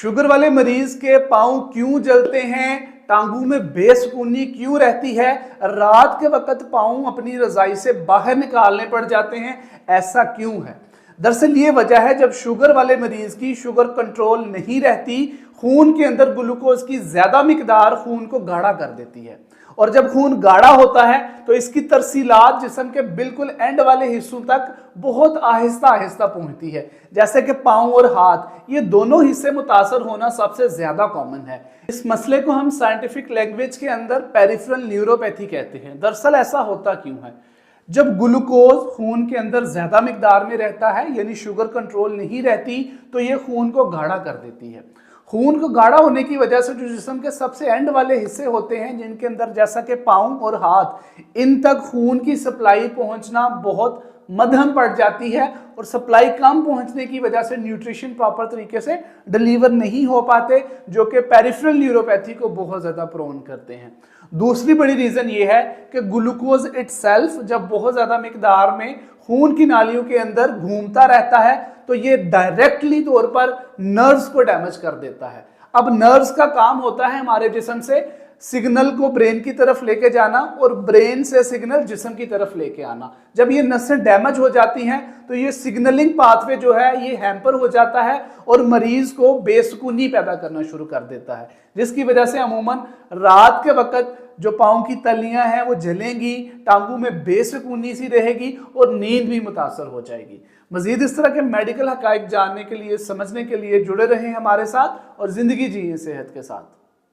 Sugar वाले मरीज के पांव क्यों जलते हैं, टांगों में बेसुकूनी क्यों रहती है, रात के वक्त पांव अपनी रजाई से बाहर निकालने पड़ जाते हैं, ऐसा क्यों है? दरअसल ये वजह है, जब शुगर वाले मरीज की शुगर कंट्रोल नहीं रहती, खून के अंदर ग्लूकोज की ज्यादा मिकदार खून को गाढ़ा कर देती है। और जब खून गाढ़ा होता है तो इसकी तरसीलात जिस्म के बिल्कुल एंड वाले हिस्सों तक बहुत आहिस्ता आहिस्ता पहुंचती है, जैसे कि पांव और हाथ, ये दोनों हिस्से मुतासर होना सबसे ज्यादा कॉमन है। इस मसले को हम साइंटिफिक लैंग्वेज के अंदर पेरिफेरल न्यूरोपैथी कहते हैं। दरअसल ऐसा होता क्यों है? जब ग्लूकोज खून के अंदर ज्यादा मिकदार में रहता है, यानी शुगर कंट्रोल नहीं रहती, तो ये खून को गाढ़ा कर देती है। खून को गाढ़ा होने की वजह से जो जिस्म के सबसे एंड वाले हिस्से होते हैं, जिनके अंदर जैसा कि पाँव और हाथ, इन तक खून की सप्लाई पहुंचना बहुत मध्यम पड़ जाती है और सप्लाई कम पहुंचने की वजह से न्यूट्रिशन प्रॉपर तरीके से डिलीवर नहीं हो पाते, जो कि पेरिफेरल न्यूरोपैथी को बहुत ज्यादा प्रोन करते हैं। दूसरी बड़ी रीजन ये है कि ग्लूकोज इटसेल्फ जब बहुत ज्यादा मिकदार में खून की नालियों के अंदर घूमता रहता है तो ये डायरेक्टली तौर पर नर्व्स को डैमेज कर देता है। अब नर्व्स का काम होता है हमारे जिस्म से सिग्नल को ब्रेन की तरफ लेके जाना और ब्रेन से सिग्नल जिस्म की तरफ लेके आना। जब ये नसें डैमेज हो जाती हैं तो ये सिग्नलिंग पाथवे जो है ये हैम्पर हो जाता है और मरीज को बेसुकूनी पैदा करना शुरू कर देता है, जिसकी वजह से अमूमन रात के वक्त जो पाँव की तलियां हैं वो जलेंगी, टांगों में बेसुकूनी सी रहेगी और नींद भी मुतासर हो जाएगी। मजीद इस तरह के मेडिकल हकाइक जानने के लिए, समझने के लिए जुड़े रहें हमारे साथ और जिंदगी जिए सेहत के साथ।